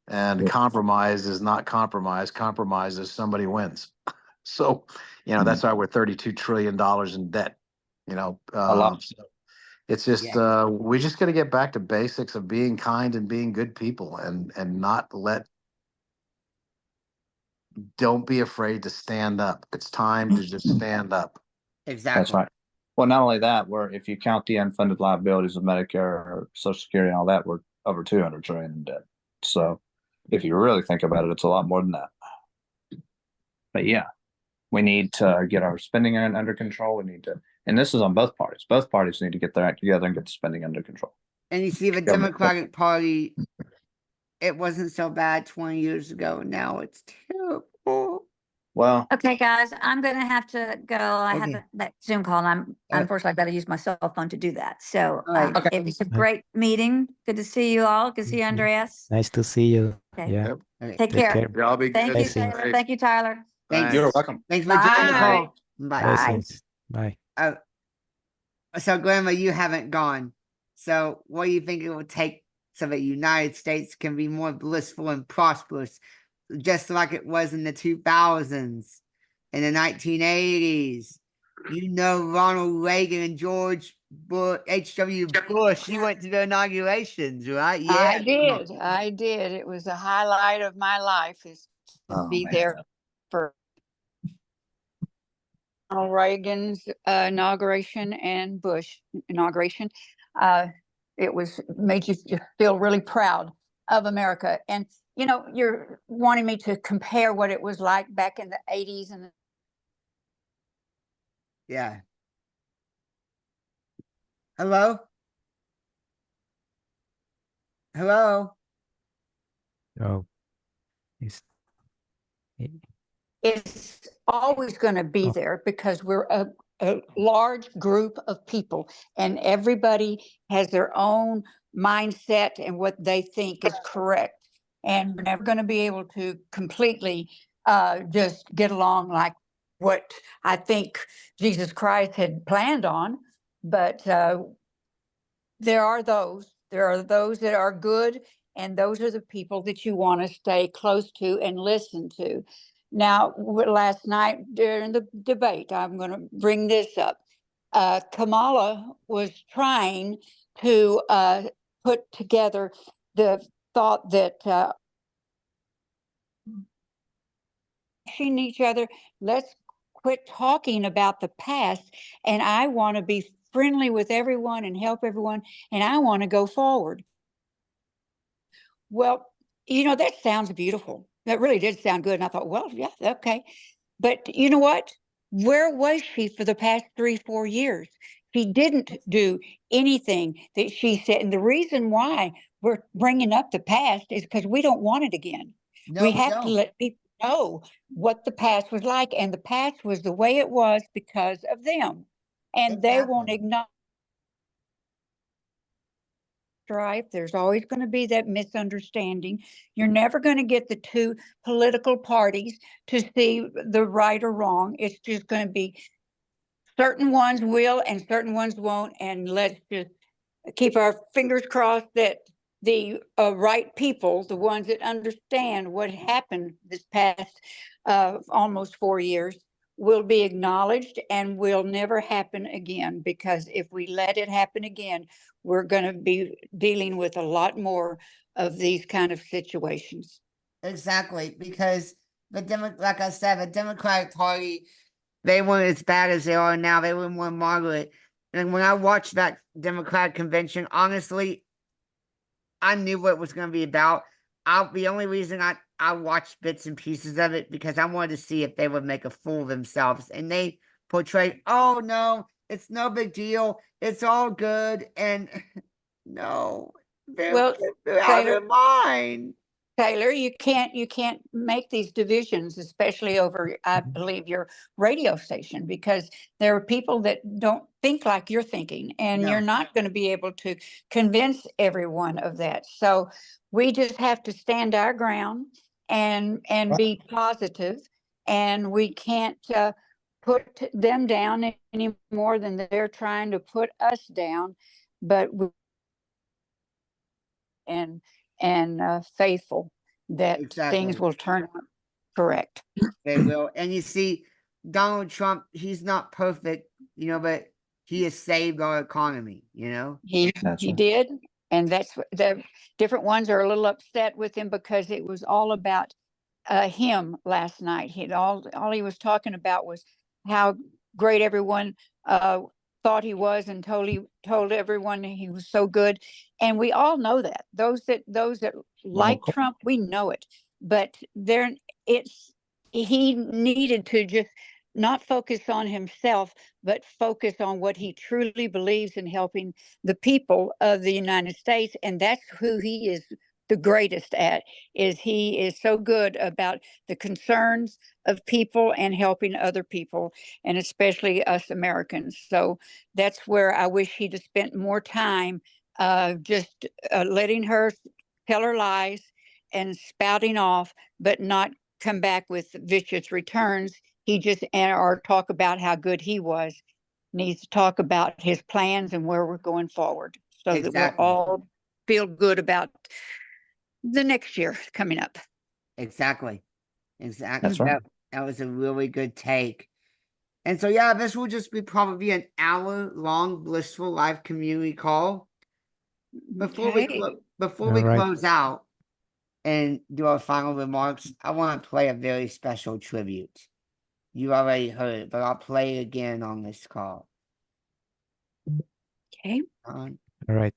And compromise is not compromise. Compromise is somebody wins. So, that's why we're $32 trillion in debt. A lot. It's just we just got to get back to basics of being kind and being good people and not don't be afraid to stand up. It's time to just stand up. Exactly. That's right. Well, not only that, if you count the unfunded liabilities of Medicare or Social Security and all that, we're over 200 trillion in debt. So if you really think about it, it's a lot more than that. But yeah, we need to get our spending under control. We need to, and this is on both parties. Both parties need to get their act together and get the spending under control. And you see the Democratic Party, it wasn't so bad 20 years ago. Now it's terrible. Well, Okay, guys, I'm going to have to go. I Okay. have that Zoom call, and I'm unfortunately I've got to use my cell phone to do that. So All right. it was a great meeting. Good to see you all. Good to see you, Andreas. Nice to see you. Okay. Yeah. Okay. Take care. Y'all be Thank good. you, Taylor. Thank you, Tyler. Thanks. you're welcome. Thanks for joining the Bye. call. Bye. Blessings. Bye. So, Grandma, you haven't gone. So, what do you think it will take so that the United States can be more blissful and prosperous, just like it was in the 2000s, in the 1980s, You know, Ronald Reagan and George H.W. Bush, you went to the inaugurations, right? Yeah. I did. It was a highlight of my life is to Oh, be man. there for Ronald Reagan's inauguration and Bush inauguration. It made you feel really proud of America. And, you know, you're wanting me to compare what it was like back in the 80s and Yeah. Hello? Hello? Oh, it's, it's always going to be oh, there because we're a large group of people and everybody has their own mindset and what they think is correct. And we're never going to be able to completely just get along like what I think Jesus Christ had planned on. But there are those that are good, and those are the people that you want to stay close to and listen to. Now, last night during the debate, I'm going to bring this up. Kamala was trying to put together the thought that each other, let's quit talking about the past, and I want to be friendly with everyone and help everyone, and I want to go forward. Well, you know, that sounds beautiful. That really did sound good. And I thought, well, yeah, okay. But you know what? Where was she for the past 3-4 years? She didn't do anything that she said. And the reason why we're bringing up the past is because we don't want it again. No, We we have to don't. let people know what the past was like. And the past was the way it was because of them. And they won't Exactly. acknowledge. Strife. There's always going to be that misunderstanding. You're never going to get the two political parties to see the right or wrong. It's just going to be certain ones will and certain ones won't. And let's just keep our fingers crossed that the right people, the ones that understand what happened this past almost 4 years, will be acknowledged and will never happen again. Because if we let it happen again, we're going to be dealing with a lot more of these kind of situations. Exactly. Because like I said, the Democratic Party, they weren't as bad as they are now. They were more moderate. And when I watched that Democratic convention, honestly, I knew what it was going to be about. The only reason I watched bits and pieces of it because I wanted to see if they would make a fool of themselves. And they portrayed, oh no, it's no big deal. It's all good. And no, they're out of their mind. Taylor, you can't make these divisions, especially over, I believe, your radio station, because there are people that don't think like you're thinking, and you're not going to be able to convince everyone of that. So we just have to stand our ground and be positive, and we can't put them down any more than they're trying to put us down. But faithful that things will turn out correct. They will. And you see, Donald Trump, he's not perfect, but he has saved our economy, He did. And that's what the different ones are a little upset with him because it was all about him last night. All he was talking about was how great everyone thought he was, and told everyone he was so good. And we all know that. Those that like Trump, we know it. But he needed to just not focus on himself, but focus on what he truly believes in, helping the people of the United States. And that's who he is the greatest at. He is so good about the concerns of people and helping other people, and especially us Americans. So that's where I wish he'd have spent more time just letting her tell her lies and spouting off, but not come back with vicious returns. He just, or talk about how good he was. Needs to talk about his plans and where we're going forward, so that we'll all feel good about the next year coming up. Exactly. That's right. That was a really good take. And so, yeah, this will just be probably an hour-long Blissful live community call. Before we Okay. All right. close out and do our final remarks, I want to play a very special tribute. You already heard it, but I'll play it again on this call. Okay. All right.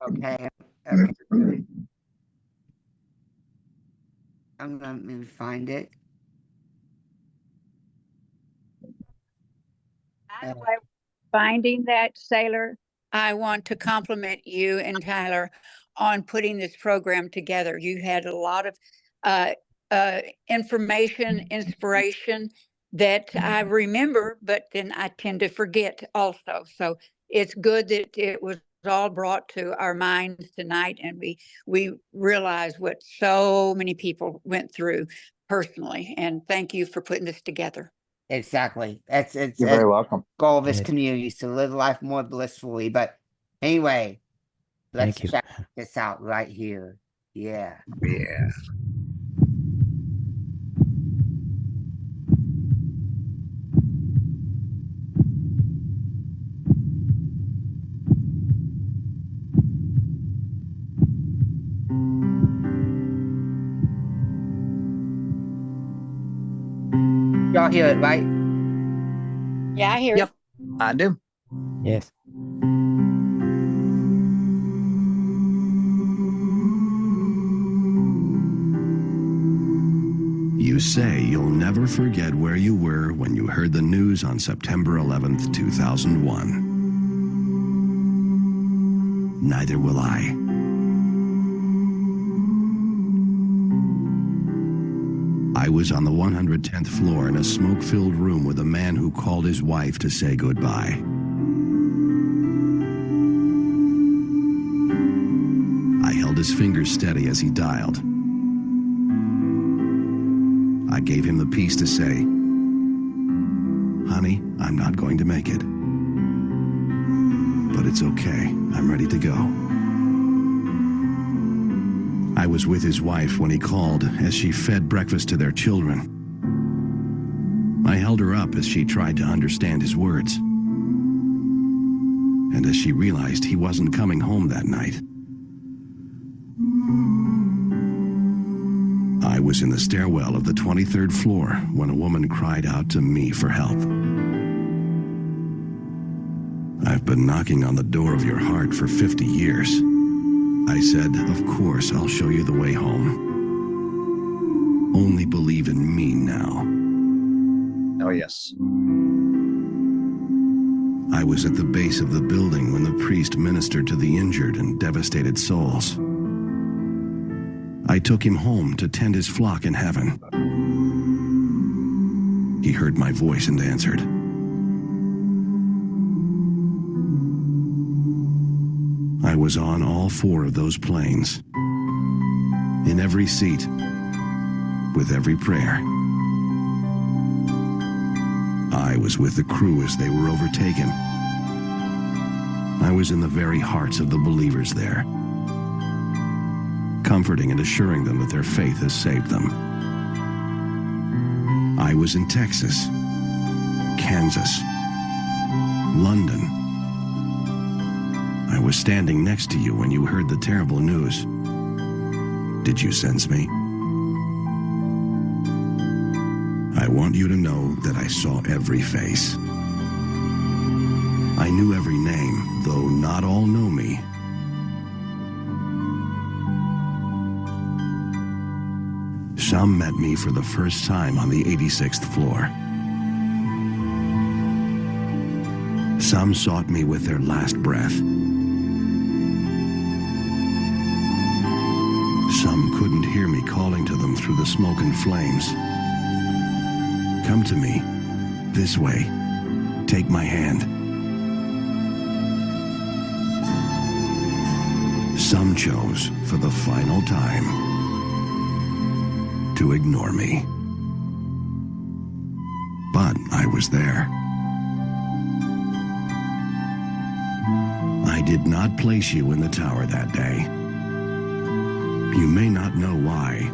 Okay. I'm gonna find it. By the way, finding that, Sailor, I want to compliment you and Tyler on putting this program together. You had a lot of information, inspiration that I remember, but then I tend to forget also. So it's good that it was all brought to our minds tonight, and we realize what so many people went through personally. And thank you for putting this together. Exactly. It's You're very welcome. goal of this Yes. community is to live life more blissfully. But anyway, let's Thank you. check this out right here. Yeah. Y'all hear it, right? Yeah, I hear Yep. it. I do. Yes. You say you'll never forget where you were when you heard the news on September 11th, 2001. Neither will I. I was on the 110th floor in a smoke-filled room with a man who called his wife to say goodbye. I held his fingers steady as he dialed. I gave him the piece to say, "Honey, I'm not going to make it. But it's okay. I'm ready to go." I was with his wife when he called as she fed breakfast to their children. I held her up as she tried to understand his words. And as she realized he wasn't coming home that night. I was in the stairwell of the 23rd floor when a woman cried out to me for help. "I've been knocking on the door of your heart for 50 years. I said, "Of course, I'll show you the way home. Only believe in me now." Oh, yes. I was at the base of the building when the priest ministered to the injured and devastated souls. I took him home to tend his flock in heaven. He heard my voice and answered. I was on all 4 of those planes, in every seat, with every prayer. I was with the crew as they were overtaken. I was in the very hearts of the believers there, comforting and assuring them that their faith has saved them. I was in Texas, Kansas, London. I was standing next to you when you heard the terrible news. Did you sense me? I want you to know that I saw every face. I knew every name, though not all know me. Some met me for the first time on the 86th floor. Some sought me with their last breath. Some couldn't hear me calling to them through the smoke and flames. "Come to me, this way, take my hand." Some chose, for the final time, to ignore me. But I was there. did not place you in the tower that day. You may not know why,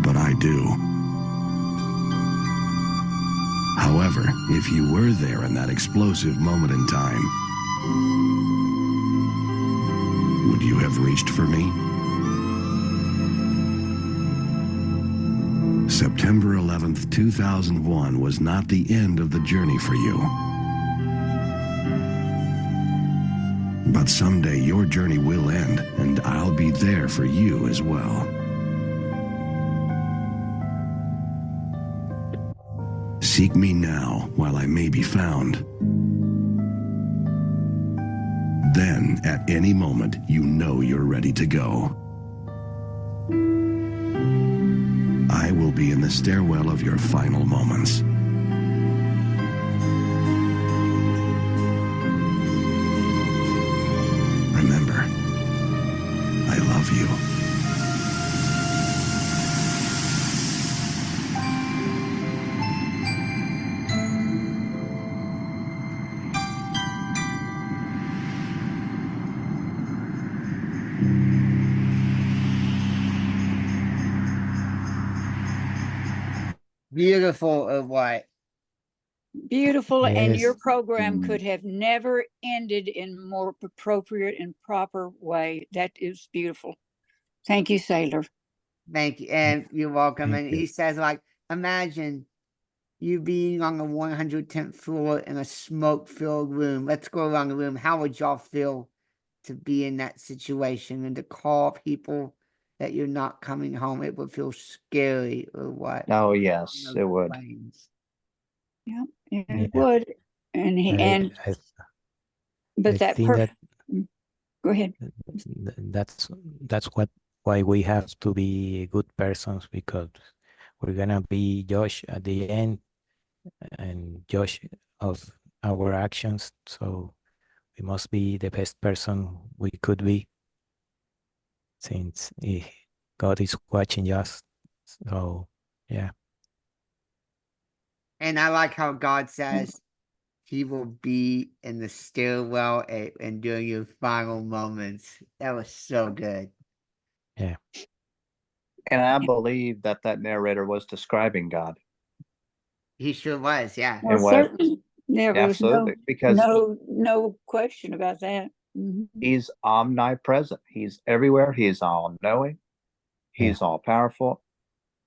but I do. However, if you were there in that explosive moment in time, would you have reached for me? September 11th, 2001 was not the end of the journey for you. But someday your journey will end, and I'll be there for you as well. Seek me now while I may be found. Then, at any moment, you know you're ready to go. I will be in the stairwell of your final moments. Remember, I love you. Beautiful or what? Beautiful, and your Yes. program could have never ended in more appropriate and proper way. That is beautiful. Thank you, Sailor. Thank you, and you're welcome. Thank And you. he says, like, imagine you being on the 110th floor in a smoke-filled room. Let's go around the room. How would y'all feel to be in that situation and to call people that you're not coming home? It would feel scary or what? Oh, On yes, those it would. planes. Yeah, it Yeah. would. And he and I but I that think that go ahead. that's why we have to be good persons, because we're gonna be judged at the end and judge of our actions. So we must be the best person we could be, since God is watching us. So yeah. And I like how God says he will be in the stairwell and during your final moments. That was so good. Yeah. And I believe that narrator was describing God. He sure was, yeah. Well, And what, certainly there was absolutely, because no question about that. Mhm. he's omnipresent. He's everywhere. He's all knowing. He's all powerful.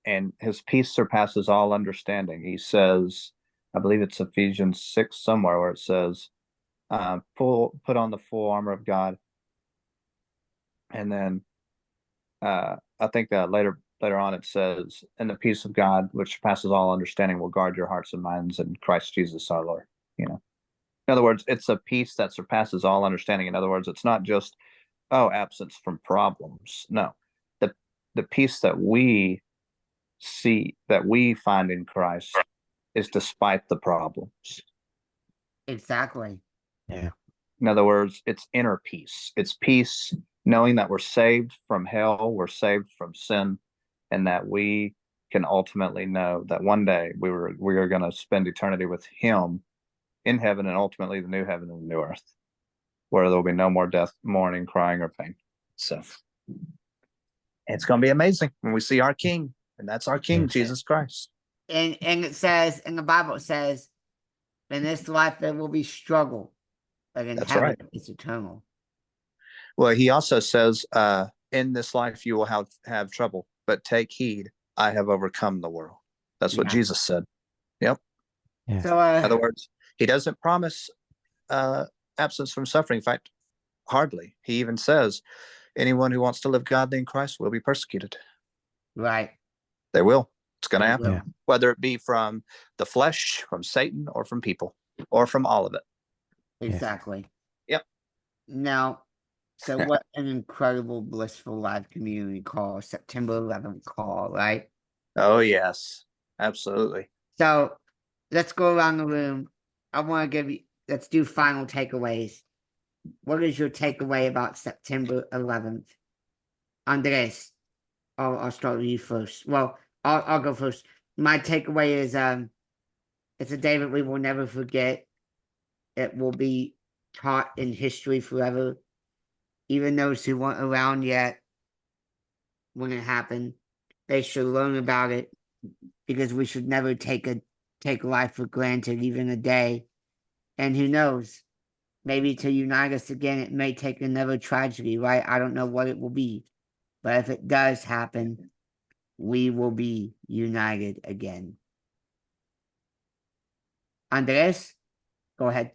And his peace surpasses all understanding. He says, I believe it's Ephesians 6 somewhere, where it says, put on the full armor of God. And then I think that later on it says, and the peace of God, which surpasses all understanding, will guard your hearts and minds in Christ Jesus our Lord. You know, in other words, it's a peace that surpasses all understanding. In other words, it's not just, absence from problems. No, the peace that we see, that we find in Christ, is despite the problems. Exactly. Yeah. In other words, it's inner peace. It's peace knowing that we're saved from hell, we're saved from sin, and that we can ultimately know that one day we are going to spend eternity with him in heaven, and ultimately the new heaven and the new earth, where there will be no more death, mourning, crying, or pain. So it's going to be amazing when we see our King, and that's our King, Yes. Jesus Christ. And it says in the Bible, it says, in this life there will be struggle, but in That's heaven right. it's eternal. Well, he also says, in this life you will have trouble, but take heed, I have overcome the world. That's what Yeah. Jesus said. Yep. Yeah. So In other words, he doesn't promise absence from suffering. In fact, hardly. He even says, anyone who wants to live godly in Christ will be persecuted. right. They will. It's going to They happen. will. Whether it be from the flesh, from Satan, or from people, or from all of it. Exactly. Yep. Now, so what an incredible Blissful Live community call, September 11th call, right? Oh, yes. Absolutely. So let's go around the room. I want to let's do final takeaways. What is your takeaway about September 11th? Andres, I'll start with you first. Well, I'll go first. My takeaway is it's a day that we will never forget. It will be taught in history forever. Even those who weren't around yet when it happened, they should learn about it, because we should never take life for granted, even a day. And who knows? Maybe to unite us again, it may take another tragedy, right? I don't know what it will be. But if it does happen, we will be united again. Andres, go ahead.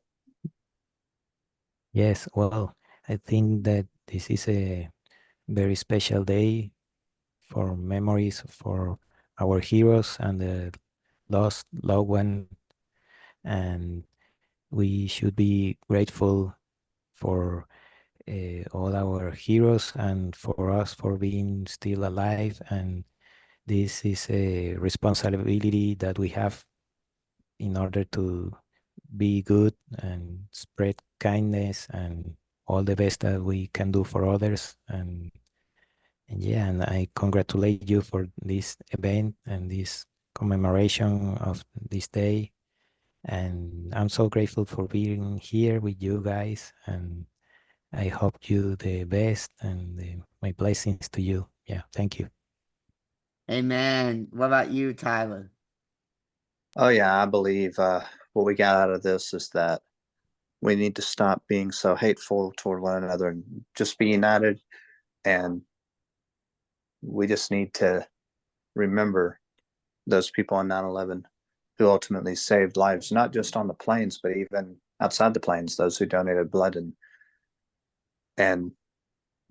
Yes, well, I think that this is a very special day for memories for our heroes and the lost loved one, and we should be grateful for all our heroes and for us for being still alive. And this is a responsibility that we have in order to be good and spread kindness and all the best that we can do for others. And yeah, and I congratulate you for this event and this commemoration of this day. And I'm so grateful for being here with you guys. And I hope you the best and my blessings to you. Yeah, thank you. Amen. What about you, Tyler? Oh yeah, I believe what we got out of this is that we need to stop being so hateful toward one another and just be united. And we just need to remember those people on 9/11 who ultimately saved lives, not just on the planes, but even outside the planes, those who donated blood and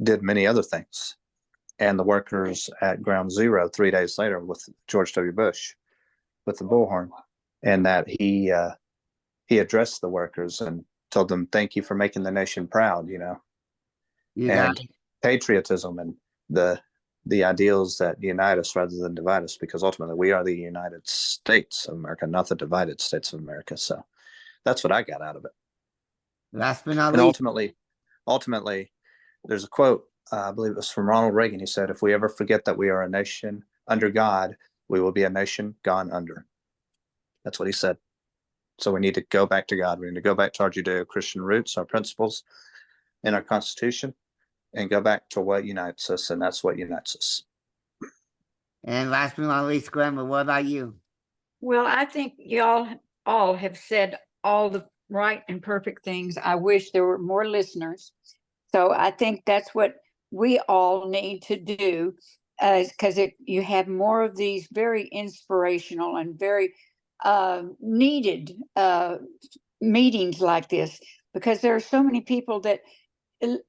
did many other things. And the workers at Ground Zero 3 days later with George W. Bush with the bullhorn, and that he addressed the workers and told them, thank you for making the nation proud, you know. You and got it. Patriotism and the ideals that unite us rather than divide us, because ultimately we are the United States of America, not the divided States of America. So that's what I got out of it. Last but not And least, ultimately, there's a quote, I believe it was from Ronald Reagan. He said, if we ever forget that we are a nation under God, we will be a nation gone under. That's what he said. So we need to go back to God. We need to go back to our Judeo-Christian roots, our principles, and our Constitution, and go back to what unites us, and that's what unites us. and last but not least, Grandma, what about you? Well, I think y'all all have said all the right and perfect things. I wish there were more listeners. So I think that's what we all need to do, because you have more of these very inspirational and very needed meetings like this, because there are so many people that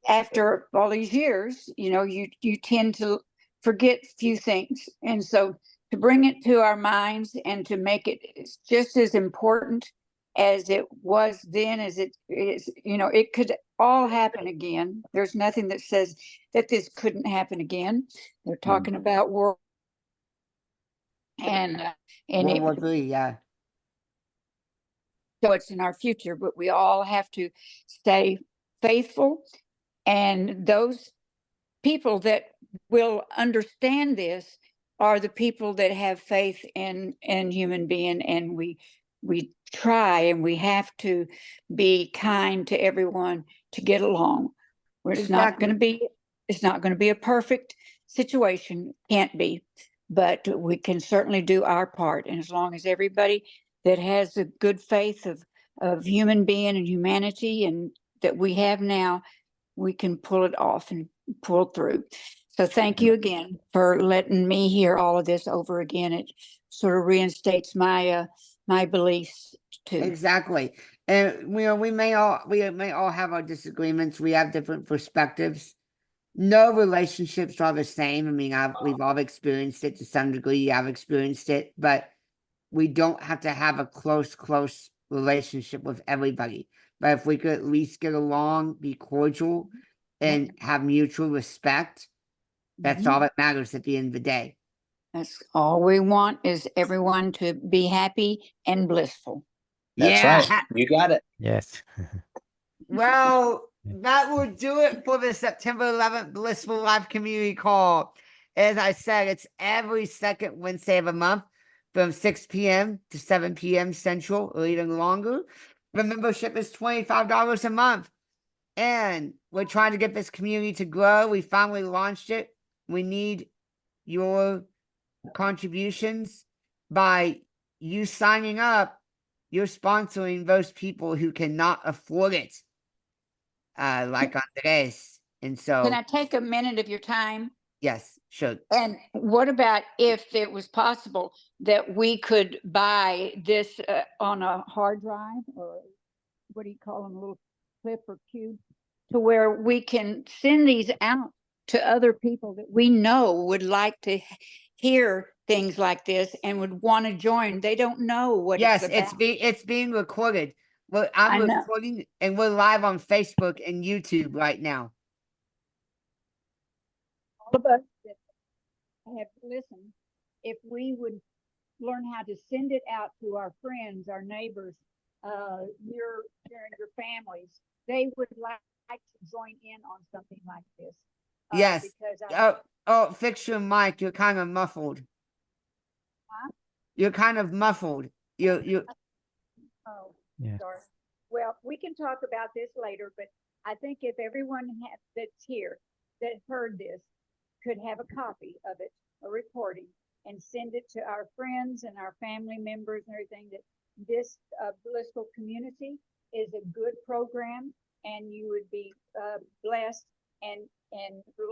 after all these years, you tend to forget few things. And so to bring it to our minds and to make it just as important as it was then, as it is, it could all happen again. There's nothing that says that this couldn't happen again. They're talking about war and World War III, yeah. So it's in our future, but we all have to stay faithful. And those people that will understand this are the people that have faith in human being. And we try, and we have to be kind to everyone to get along. It's not going to be a perfect situation. Can't be, but we can certainly do our part. And as long as everybody that has the good faith of human being and humanity and that we have now, we can pull it off and pull through. So thank you again for letting me hear all of this over again. It sort of reinstates my beliefs too. Exactly. And we may all have our disagreements. We have different perspectives. No relationships are the same. I mean, we've all experienced it to some degree. I've experienced it, but we don't have to have a close relationship with everybody. But if we could at least get along, be cordial, and have mutual respect, that's all that matters at the end of the day. That's all we want, is everyone to be happy and blissful. That's right. You got it. Yes. Well, that will do it for the September 11th Blissful Live Community Call. As I said, it's every second Wednesday of the month from 6 p.m. to 7 p.m. Central, or even longer. The membership is $25 a month. And we're trying to get this community to grow. We finally launched it. We need your contributions. By you signing up, you're sponsoring those people who cannot afford it. Like Andres. And so, Can I take a minute of your time? yes, sure. And what about if it was possible that we could buy this on a hard drive, or what do you call them, a little clip or cube, to where we can send these out to other people that we know would like to hear things like this and would want to join. They don't know what Yes, it's about. it's being recorded. Well, I I'm know. recording and we're live on Facebook and YouTube right now. All of us that have listened, if we would learn how to send it out to our friends, our neighbors, your families, they would like to join in on something like this. Yes. Because Fix your mic. You're kind of muffled. Huh? You're kind of muffled. You. Oh, Yeah. sorry. Well, we can talk about this later, but I think if everyone that's here that heard this could have a copy of it, a recording, and send it to our friends and our family members and everything, that this Blissful community is a good program, and you would be blessed and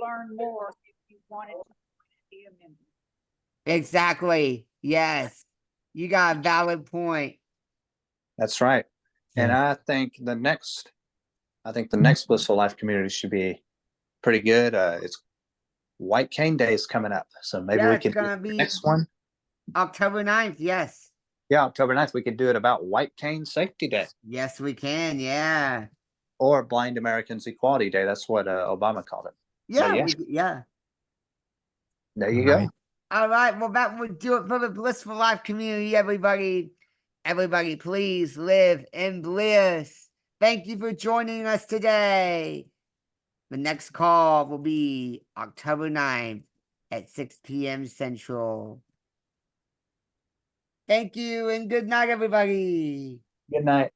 learn more if you wanted to be a member. Exactly. Yes. You got a valid point. That's right. And Yeah. I think the next Blissful Life community should be pretty good. It's White Cane Day is coming up, so maybe Yeah, we it's could do gonna the be next one. October 9th. Yes. Yeah, October 9th, we could do it about White Cane Safety Day Yes, we can. Yeah. or Blind Americans Equality Day. That's what Obama called it. Yeah. yeah. Yeah. There you Right. go. All right. Well, that would do it for the Blissful Life community, everybody. Everybody, please live in bliss. Thank you for joining us today. The next call will be October 9th at 6 p.m. Central. Thank you and good night, everybody. Good night.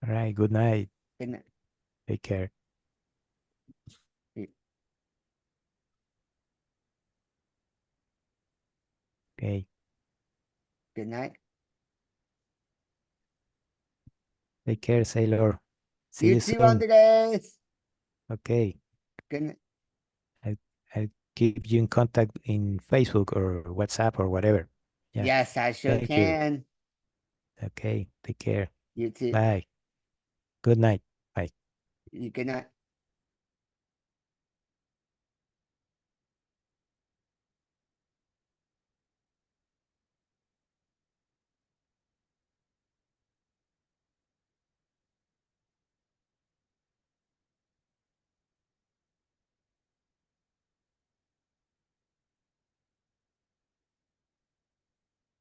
All right. Good night. Good night. Take care. Okay. Good night. Take care, Sailor. See You you too, soon. Andres. Okay. Good night. I'll keep you in contact in Facebook or WhatsApp or whatever. Yeah. Yes, I sure Thank you. can. Okay. Take care. You too. Bye. Good night. Good night.